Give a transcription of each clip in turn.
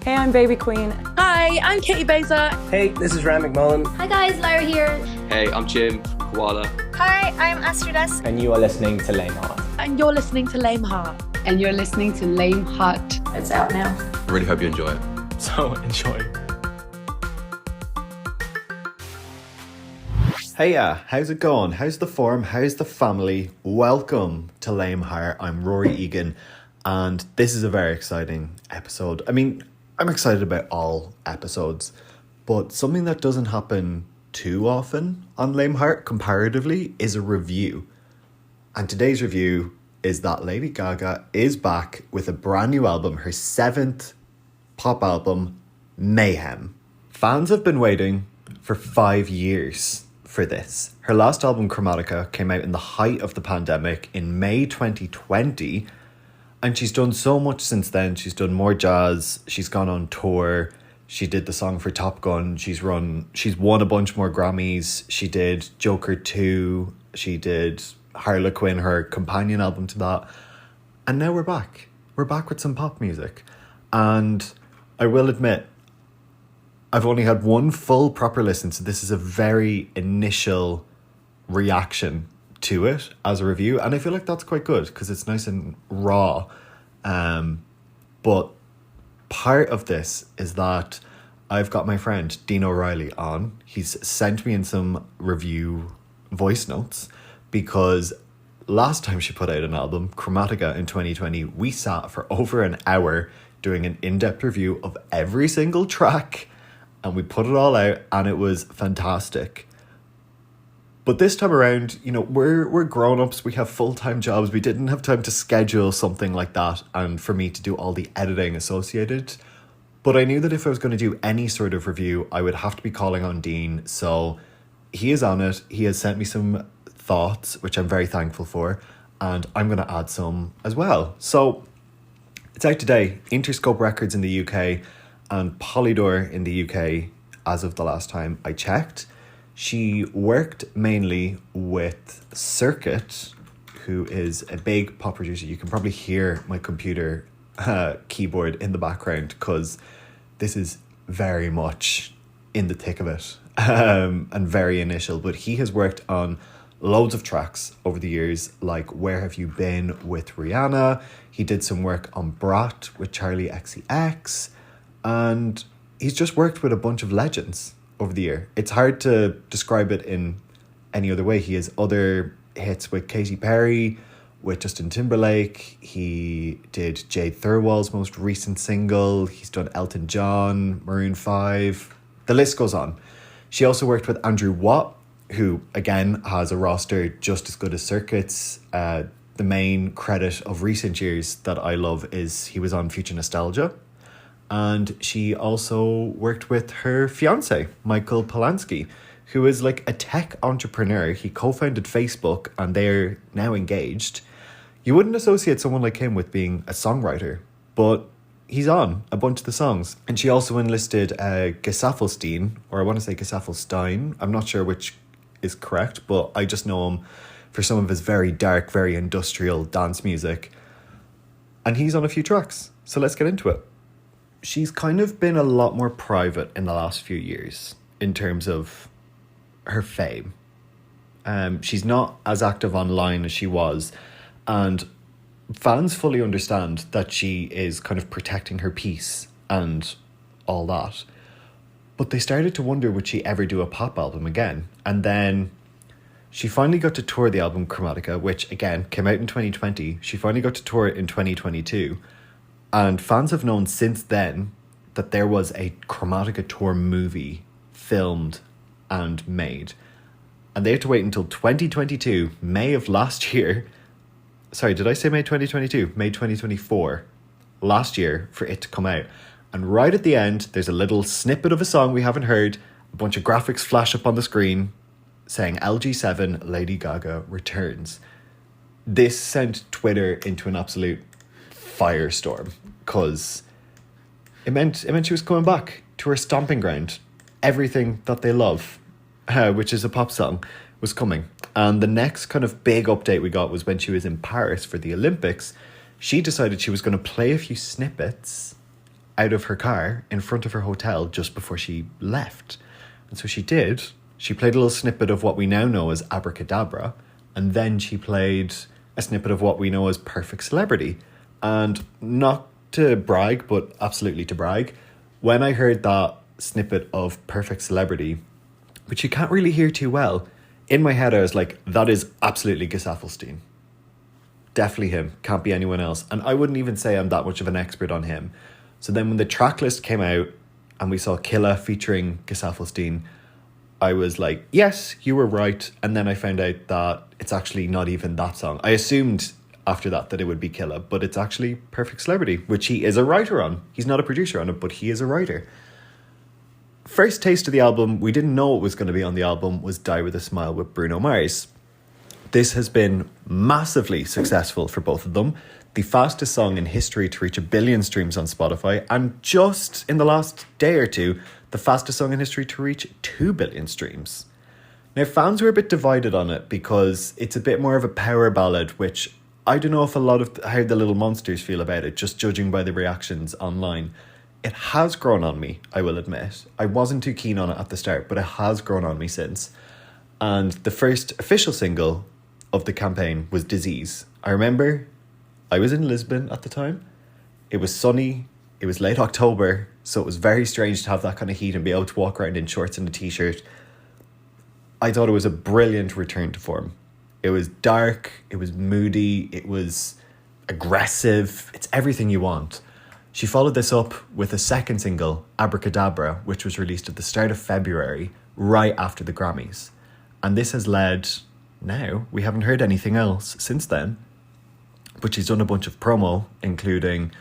Hey, I'm Baby Queen. Hi, I'm Katie Beza. Hey, this is Ram McMullen. Hi guys, Lara here. Hey, I'm Jim Koala. Hi, I'm Astridas. And you are listening to Léim Thart. And you're listening to Léim Thart. And you're listening to Léim Thart. It's out now. I really hope you enjoy it. So enjoy. Hey, how's it going? How's the form? How's the family? Welcome to Léim Thart. I'm Rory Egan, and this is a very exciting episode. I mean, I'm excited about all episodes, but something that doesn't happen too often on Léim Thart comparatively is a review. And today's review is that Lady Gaga is back with a brand new album, her 7th pop album, MAYHEM. Fans have been waiting for 5 years for this. Her last album, Chromatica, came out in the height of the pandemic in May 2020, and she's done so much since then. She's done more jazz, she's gone on tour, she did the song for Top Gun, she's won a bunch more Grammys, she did Joker 2, she did Harlequin, her companion album to that, and now we're back. We're back with some pop music. And I will admit, I've only had one full proper listen, so this is a very initial reaction to it as a review, and I feel like that's quite good because it's nice and raw. But part of this is that I've got my friend Dean O'Reilly on. He's sent me in some review voice notes because last time she put out an album, Chromatica, in 2020, we sat for over an hour doing an in-depth review of every single track, and we put it all out, and it was fantastic. But this time around, you know, we're grown-ups, we have full-time jobs, we didn't have time to schedule something like that and for me to do all the editing associated. But I knew that if I was going to do any sort of review, I would have to be calling on Dean. So he is on it. He has sent me some thoughts, which I'm very thankful for, and I'm going to add some as well. So it's out today, Interscope Records in the UK and Polydor in the UK as of the last time I checked. She worked mainly with Cirkut, who is a big pop producer. You can probably hear my computer keyboard in the background because this is very much in the thick of it and very initial. But he has worked on loads of tracks over the years, like Where Have You Been with Rihanna. He did some work on Brat with Charlie XCX, and he's just worked with a bunch of legends over the year. It's hard to describe it in any other way. He has other hits with Katy Perry, with Justin Timberlake. He did Jade Thirlwall's most recent single. He's done Elton John, Maroon 5. The list goes on. She also worked with Andrew Watt, who again has a roster just as good as Cirkut's. The main credit of recent years that I love is he was on Future Nostalgia. And she also worked with her fiance, Michael Polanski, who is like a tech entrepreneur. He co-founded Facebook and they're now engaged. You wouldn't associate someone like him with being a songwriter, but he's on a bunch of the songs. And she also enlisted Gesaffelstein, or I want to say Gesaffelstein. I'm not sure which is correct, but I just know him for some of his very dark, very industrial dance music. And he's on a few tracks, so let's get into it. She's kind of been a lot more private in the last few years in terms of her fame. She's not as active online as she was, and fans fully understand that she is kind of protecting her peace and all that. But they started to wonder, would she ever do a pop album again? And then she finally got to tour the album Chromatica, which again came out in 2020. She finally got to tour it in 2022. And fans have known since then that there was a Chromatica tour movie filmed and made. And they had to wait until 2022, May of last year. Sorry, did I say May 2022? May 2024, last year, for it to come out. And right at the end, there's a little snippet of a song we haven't heard. A bunch of graphics flash up on the screen saying LG7 Lady Gaga returns. This sent Twitter into an absolute firestorm because it meant she was coming back to her stomping ground. Everything that they love, which is a pop song, was coming. And the next kind of big update we got was when she was in Paris for the Olympics. She decided she was going to play a few snippets out of her car in front of her hotel just before she left. And so she did. She played a little snippet of what we now know as Abracadabra, and then she played a snippet of what we know as Perfect Celebrity. And not to brag, but absolutely to brag, when I heard that snippet of Perfect Celebrity, which you can't really hear too well, in my head I was like, that is absolutely Gesaffelstein. Definitely him, can't be anyone else. And I wouldn't even say I'm that much of an expert on him. So then when the track list came out and we saw Killa featuring Gesaffelstein, I was like, yes, you were right. And then I found out that it's actually not even that song. I assumed after that it would be Killa, but it's actually Perfect Celebrity, which he is a writer on. He's not a producer on it, but he is a writer. First taste of the album, we didn't know what was going to be on the album, was Die With A Smile with Bruno Mars. This has been massively successful for both of them. The fastest song in history to reach 1 billion streams on Spotify, and just in the last day or two, the fastest song in history to reach 2 billion streams. Now, fans were a bit divided on it because it's a bit more of a power ballad, which I don't know if a lot of how the Little Monsters feel about it, just judging by the reactions online. It has grown on me, I will admit. I wasn't too keen on it at the start, but it has grown on me since. And the first official single of the campaign was Disease. I remember I was in Lisbon at the time. It was sunny. It was late October, so it was very strange to have that kind of heat and be able to walk around in shorts and a t-shirt. I thought it was a brilliant return to form. It was dark, it was moody, it was aggressive. It's everything you want. She followed this up with a second single, Abracadabra, which was released at the start of February, right after the Grammys. And this has led, now, we haven't heard anything else since then, but she's done a bunch of promo, including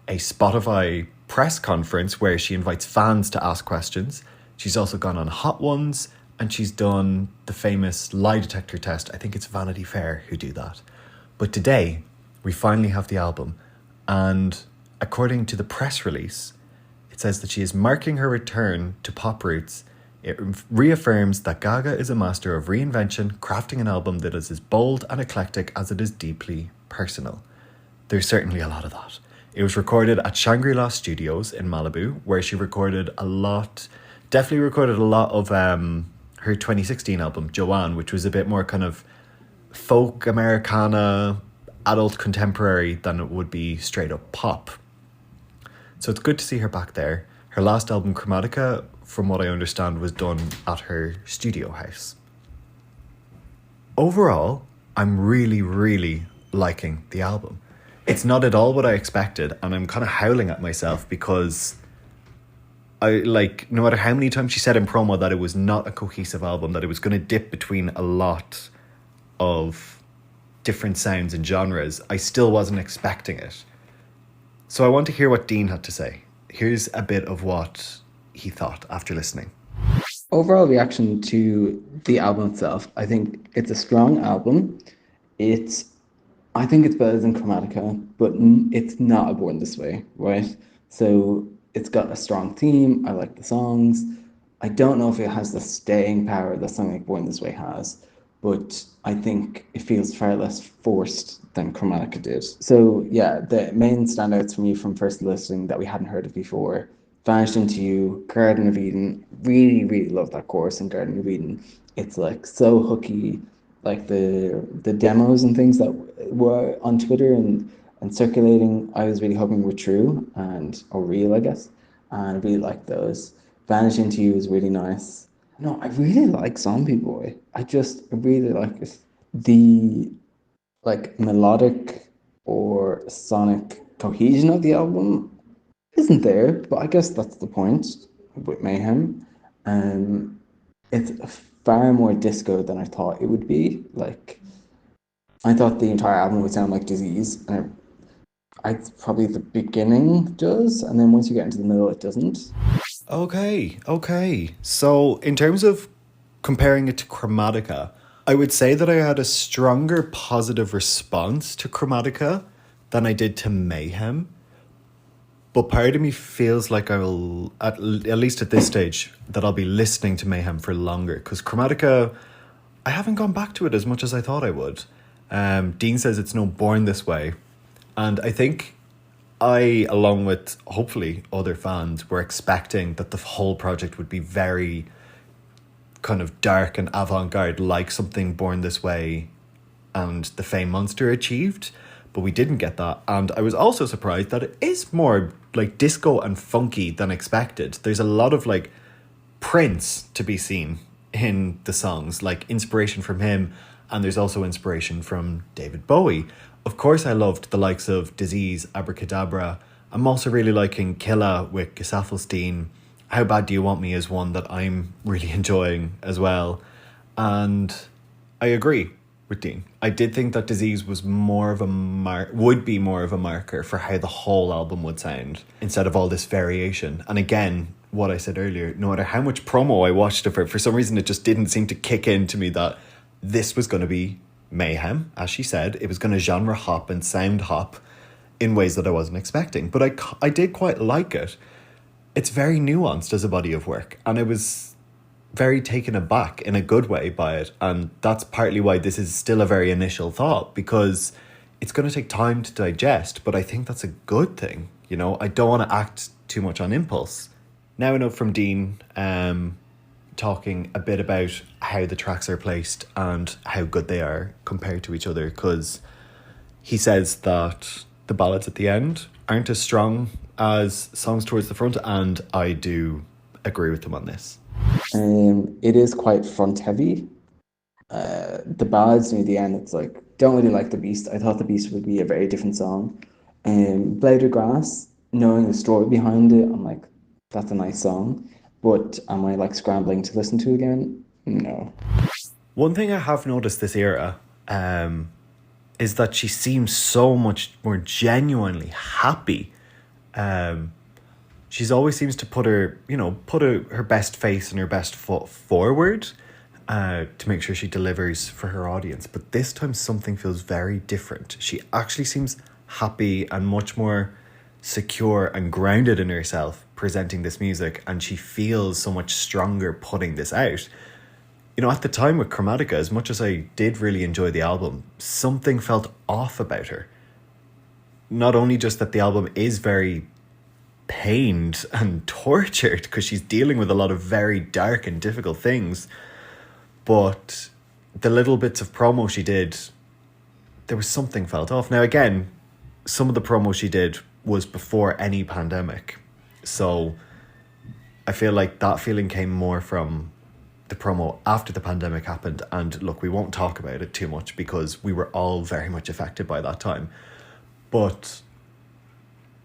a Spotify press conference where she invites fans to ask questions. She's also gone on Hot Ones, and she's done the famous lie detector test. I think it's Vanity Fair who do that. But today, we finally have the album, and according to the press release, it says that she is marking her return to pop roots. It reaffirms that Gaga is a master of reinvention, crafting an album that is as bold and eclectic as it is deeply personal. There's certainly a lot of that. It was recorded at Shangri-La Studios in Malibu, where she recorded a lot of her 2016 album, Joanne, which was a bit more kind of folk Americana, adult contemporary than it would be straight up pop. So it's good to see her back there. Her last album, Chromatica, from what I understand, was done at her studio house. Overall, I'm really, really liking the album. It's not at all what I expected, and I'm kind of howling at myself because no matter how many times she said in promo that it was not a cohesive album, that it was going to dip between a lot of different sounds and genres, I still wasn't expecting it. So I want to hear what Dean had to say. Here's a bit of what he thought after listening. Overall reaction to the album itself, I think it's a strong album. I think it's better than Chromatica, but it's not Born This Way, right? So it's got a strong theme. I like the songs. I don't know if it has the staying power that something like Born This Way has, but I think it feels far less forced than Chromatica did. So yeah, the main standouts for me from first listening that we hadn't heard of before: Vanished Into You, Garden of Eden. Really, really love that chorus in Garden of Eden. It's like so hooky. Like the demos and things that were on Twitter and circulating, I was really hoping were true or real, I guess. And I really like those. Vanish Into You is really nice. No, I really like Zombie Boy. I really like it. The melodic or sonic cohesion of the album isn't there, but I guess that's the point with Mayhem. It's far more disco than I thought it would be. I thought the entire album would sound like Disease, and probably the beginning does, and then once you get into the middle, it doesn't. Okay. So in terms of comparing it to Chromatica, I would say that I had a stronger positive response to Chromatica than I did to Mayhem. But part of me feels like I will, at least at this stage, that I'll be listening to Mayhem for longer. Because Chromatica, I haven't gone back to it as much as I thought I would. Dean says it's no Born This Way. And I think I, along with hopefully other fans, were expecting that the whole project would be very kind of dark and avant-garde, like something Born This Way and The Fame Monster achieved, but we didn't get that. And I was also surprised that it is more like disco and funky than expected. There's a lot of like Prince to be seen in the songs, like inspiration from him, and there's also inspiration from David Bowie. Of course, I loved the likes of Disease, Abracadabra. I'm also really liking Killa with Gesaffelstein. How Bad Do You Want Me is one that I'm really enjoying as well. And I agree with Dean. I did think that Disease was more of a would be more of a marker for how the whole album would sound instead of all this variation. And again, what I said earlier, no matter how much promo I watched of her, for some reason it just didn't seem to kick into me that this was going to be mayhem, as she said. It was going to genre hop and sound hop in ways that I wasn't expecting. But I did quite like it. It's very nuanced as a body of work, and I was very taken aback in a good way by it. And that's partly why this is still a very initial thought, because it's going to take time to digest, but I think that's a good thing. You know, I don't want to act too much on impulse. Now a note from Dean, talking a bit about how the tracks are placed and how good they are compared to each other, because he says that the ballads at the end aren't as strong as songs towards the front, and I do agree with him on this. It is quite front heavy. The ballads near the end, it's like, don't really like The Beast. I thought The Beast would be a very different song. Blade of Grass, knowing the story behind it, I'm like, that's a nice song. But am I like scrambling to listen to again? No. One thing I have noticed this era is that she seems so much more genuinely happy. She's always seems to put her best face and her best foot forward to make sure she delivers for her audience. But this time something feels very different. She actually seems happy and much more secure and grounded in herself presenting this music, and she feels so much stronger putting this out. You know, at the time with Chromatica, as much as I did really enjoy the album, something felt off about her. Not only just that the album is very pained and tortured because she's dealing with a lot of very dark and difficult things, but the little bits of promo she did, there was something felt off. Now again, some of the promo she did was before any pandemic, so I feel like that feeling came more from the promo after the pandemic happened. And look, we won't talk about it too much because we were all very much affected by that time. But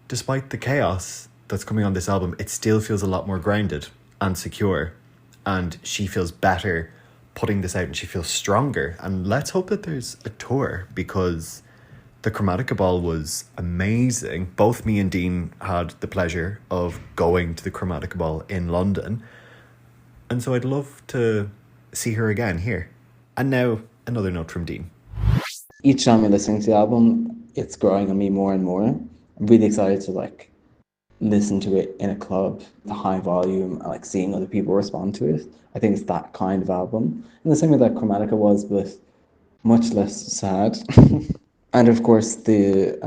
despite the chaos that's coming on this album, it still feels a lot more grounded and secure, and she feels better putting this out, and she feels stronger. And let's hope that there's a tour, because the Chromatica Ball was amazing. Both me and Dean had the pleasure of going to the Chromatica Ball in London, and so I'd love to see her again here. And now another note from Dean. Each time I'm listening to the album, it's growing on me more and more. I'm really excited to like listen to it in a club, the high volume, and like seeing other people respond to it. I think it's that kind of album, in the same way that Chromatica was, but much less sad. And of course, the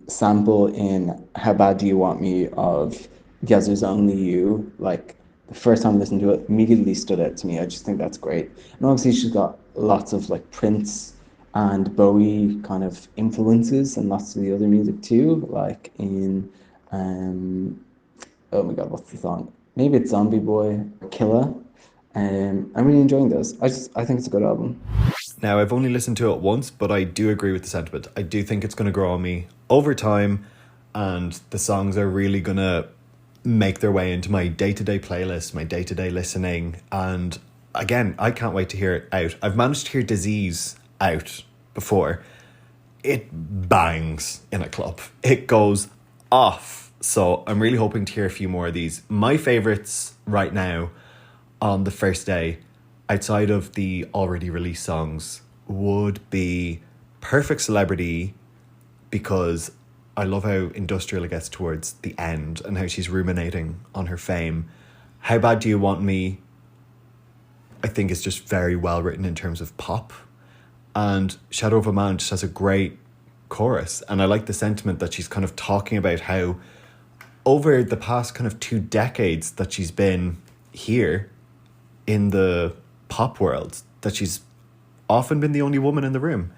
sample in How Bad Do You Want Me of Yes, There's Only You, like the first time I listened to it, immediately stood out to me. I just think that's great. And obviously she's got lots of like Prince and Bowie kind of influences and lots of the other music too, like in, oh my God, what's the song? Maybe it's Zombie Boy, Killa. I'm really enjoying those. I think it's a good album. Now, I've only listened to it once, but I do agree with the sentiment. I do think it's going to grow on me over time, and the songs are really going to make their way into my day-to-day playlist, my day-to-day listening. And again, I can't wait to hear it out. I've managed to hear Disease out before. It bangs in a club. It goes off. So I'm really hoping to hear a few more of these. My favourites right now on the first day, outside of the already released songs, would be Perfect Celebrity, because I love how industrial it gets towards the end and how she's ruminating on her fame. How Bad Do You Want Me, I think is just very well written in terms of pop. And Shadow of a Man just has a great chorus. And I like the sentiment that she's kind of talking about how over the past kind of 2 decades that she's been here in the pop world, that she's often been the only woman in the room.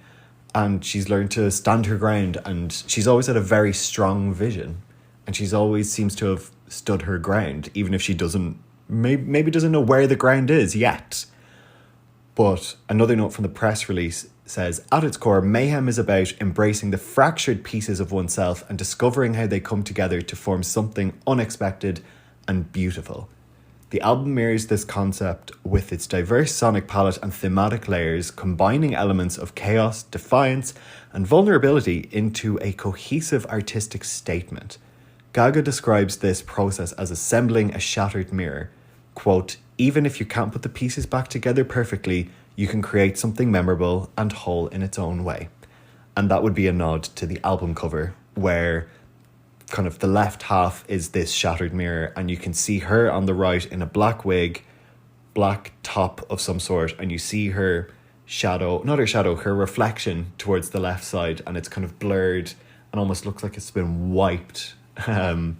And she's learned to stand her ground, and she's always had a very strong vision. And she's always seems to have stood her ground, even if she maybe doesn't know where the ground is yet. But another note from the press release says, at its core, Mayhem is about embracing the fractured pieces of oneself and discovering how they come together to form something unexpected and beautiful. The album mirrors this concept with its diverse sonic palette and thematic layers, combining elements of chaos, defiance, and vulnerability into a cohesive artistic statement. Gaga describes this process as assembling a shattered mirror. Quote, even if you can't put the pieces back together perfectly, you can create something memorable and whole in its own way. And that would be a nod to the album cover, where kind of the left half is this shattered mirror, and you can see her on the right in a black wig, black top of some sort, and you see her her reflection towards the left side, and it's kind of blurred and almost looks like it's been wiped. And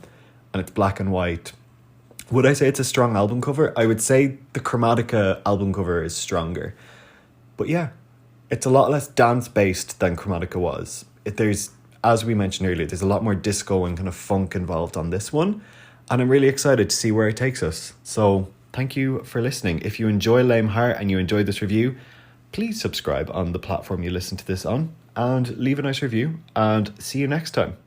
it's black and white. Would I say it's a strong album cover? I would say the Chromatica album cover is stronger. But yeah, it's a lot less dance-based than Chromatica was. There's, as we mentioned earlier, there's a lot more disco and kind of funk involved on this one. And I'm really excited to see where it takes us. So thank you for listening. If you enjoy Léim Thart and you enjoyed this review, please subscribe on the platform you listen to this on and leave a nice review, and see you next time.